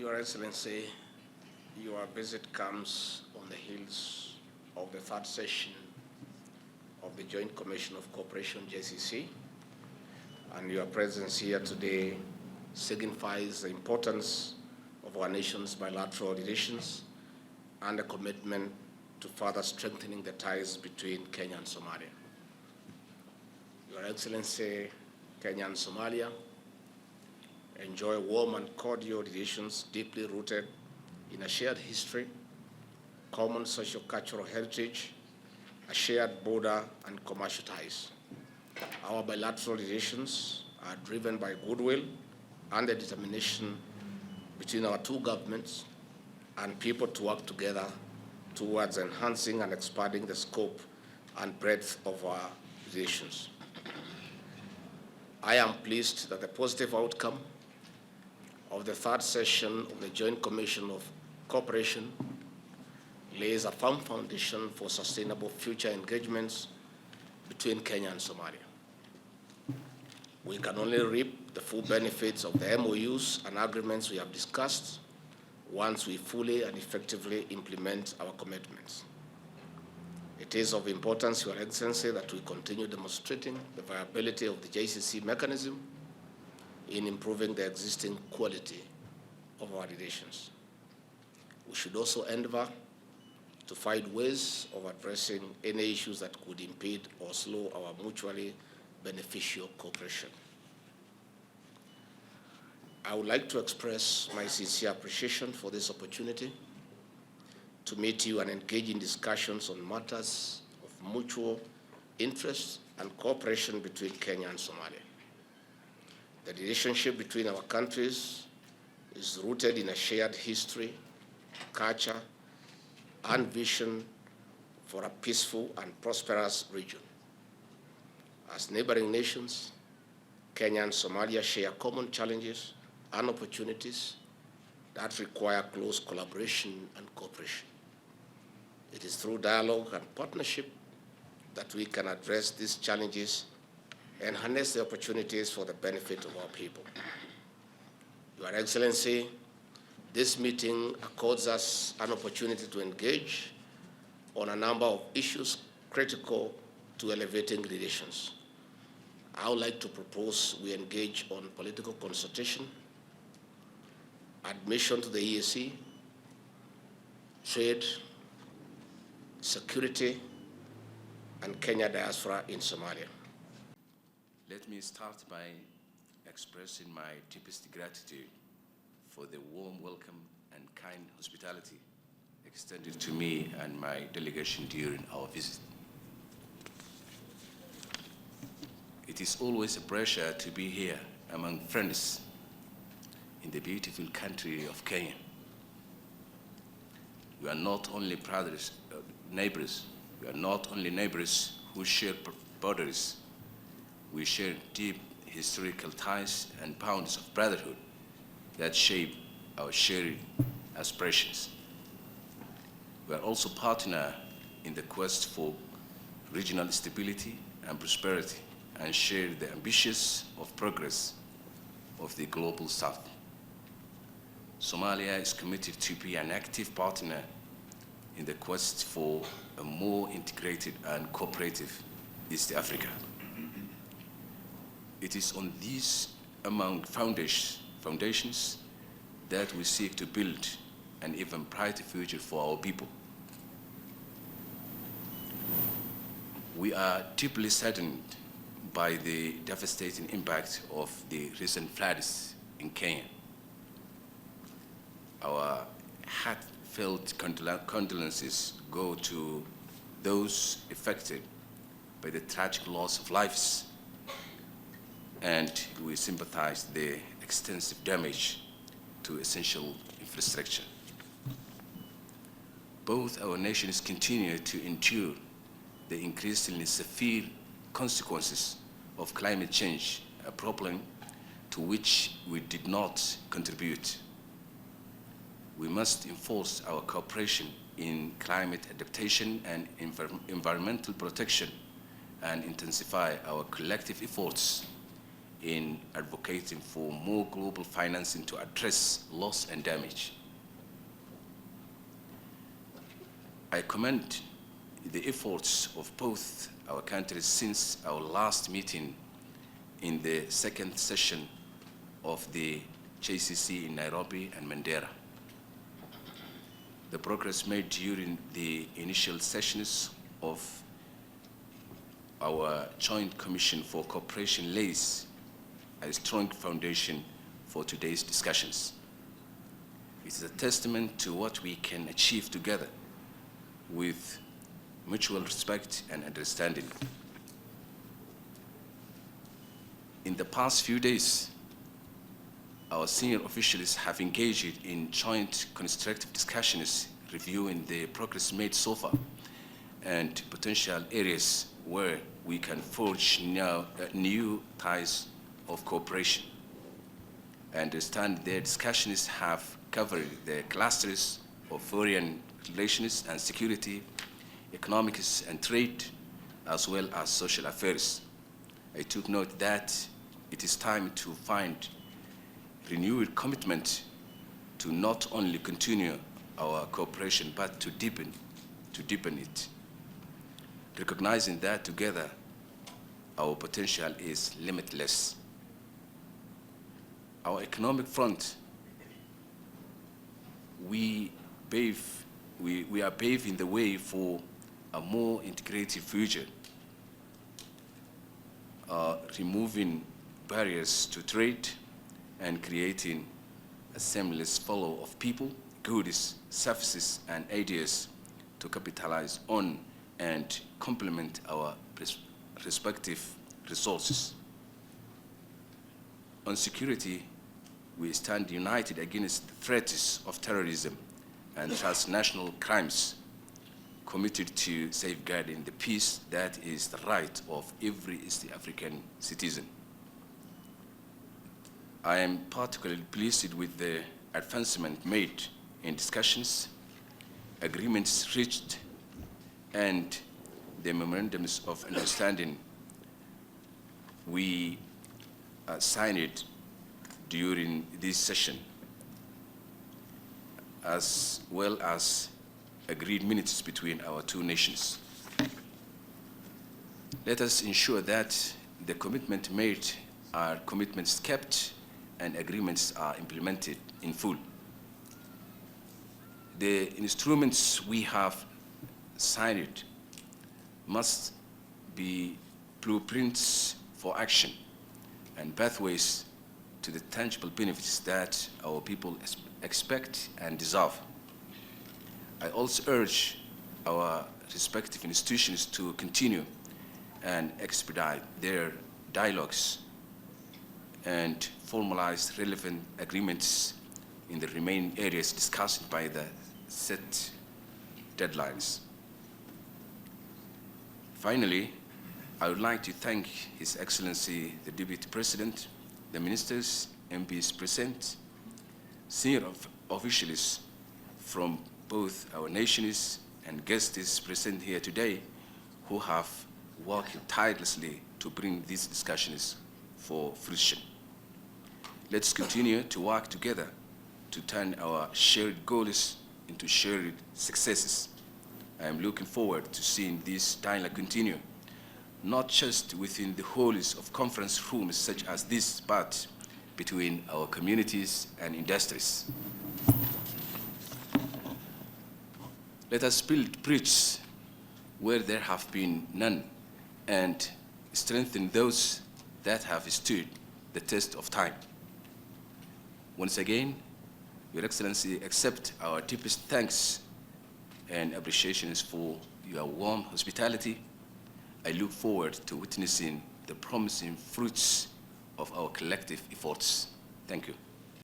Your Excellency, your visit comes on the heels of the third session of the Joint Commission of Cooperation, JCC, and your presence here today signifies the importance of our nation's bilateral relations and a commitment to further strengthening the ties between Kenya and Somalia. Your Excellency, Kenya and Somalia enjoy warm and cordial relations deeply rooted in a shared history, common socio-cultural heritage, a shared border, and commercial ties. Our bilateral relations are driven by goodwill and the determination between our two governments and people to work together towards enhancing and expanding the scope and breadth of our relations. I am pleased that the positive outcome of the third session of the Joint Commission of Cooperation lays a firm foundation for sustainable future engagements between Kenya and Somalia. We can only reap the full benefits of the MOUs and agreements we have discussed once we fully and effectively implement our commitments. It is of importance, Your Excellency, that we continue demonstrating the viability of the JCC mechanism in improving the existing quality of our relations. We should also endeavor to find ways of addressing any issues that could impede or slow our mutually beneficial cooperation. I would like to express my sincere appreciation for this opportunity to meet you and engage in discussions on matters of mutual interest and cooperation between Kenya and Somalia. The relationship between our countries is rooted in a shared history, culture, and vision for a peaceful and prosperous region. As neighboring nations, Kenya and Somalia share common challenges and opportunities that require close collaboration and cooperation. It is through dialogue and partnership that we can address these challenges and harness the opportunities for the benefit of our people. Your Excellency, this meeting accords us an opportunity to engage on a number of issues critical to elevating relations. I would like to propose we engage on political consultation, admission to the EAC, trade, security, and Kenya diaspora in Somalia. Let me start by expressing my deepest gratitude for the warm welcome and kind hospitality extended to me and my delegation during our visit. It is always a pleasure to be here among friends in the beautiful country of Kenya. We are not only neighbors, we are not only neighbors who share borders. We share deep historical ties and bonds of brotherhood that shape our shared aspirations. We are also partners in the quest for regional stability and prosperity and share the ambitions of progress of the global South. Somalia is committed to be an active partner in the quest for a more integrated and cooperative East Africa. It is on these among foundations that we seek to build an even brighter future for our people. We are deeply saddened by the devastating impact of the recent floods in Kenya. Our heartfelt condolences go to those affected by the tragic loss of lives, and we sympathize the extensive damage to essential infrastructure. Both our nations continue to endure the increasingly severe consequences of climate change, a problem to which we did not contribute. We must enforce our cooperation in climate adaptation and environmental protection and intensify our collective efforts in advocating for more global financing to address loss and damage. I commend the efforts of both our countries since our last meeting in the second session of the JCC in Nairobi and Mandera. The progress made during the initial sessions of our Joint Commission for Cooperation lays a strong foundation for today's discussions. It is a testament to what we can achieve together with mutual respect and understanding. In the past few days, our senior officials have engaged in joint constructive discussions reviewing the progress made so far and potential areas where we can forge new ties of cooperation. I understand their discussions have covered the clusters of foreign relations and security, economics and trade, as well as social affairs. I took note that it is time to find renewed commitment to not only continue our cooperation, but to deepen it, recognizing that together our potential is limitless. Our economic front, we are paving the way for a more integrated future, removing barriers to trade and creating a seamless flow of people, goods, services, and ideas to capitalize on and complement our respective resources. On security, we stand united against the threats of terrorism and transnational crimes, committed to safeguarding the peace that is the right of every East African citizen. I am particularly pleased with the advancement made in discussions, agreements reached, and the memorandums of understanding we signed during this session, as well as agreed minutes between our two nations. Let us ensure that the commitment made are commitments kept and agreements are implemented in full. The instruments we have signed must be blueprints for action and pathways to the tangible benefits that our people expect and deserve. I also urge our respective institutions to continue and expedite their dialogues and formalize relevant agreements in the remaining areas discussed by the set deadlines. Finally, I would like to thank His Excellency, the Deputy President, the ministers, MPs present, senior officials from both our nations and guests present here today who have worked tirelessly to bring these discussions for fruition. Let's continue to work together to turn our shared goals into shared successes. I am looking forward to seeing this dialogue continue, not just within the halls of conference rooms such as this, but between our communities and industries. Let us build bridges where there have been none and strengthen those that have stood the test of time. Once again, Your Excellency, accept our deepest thanks and appreciations for your warm hospitality. I look forward to witnessing the promising fruits of our collective efforts. Thank you.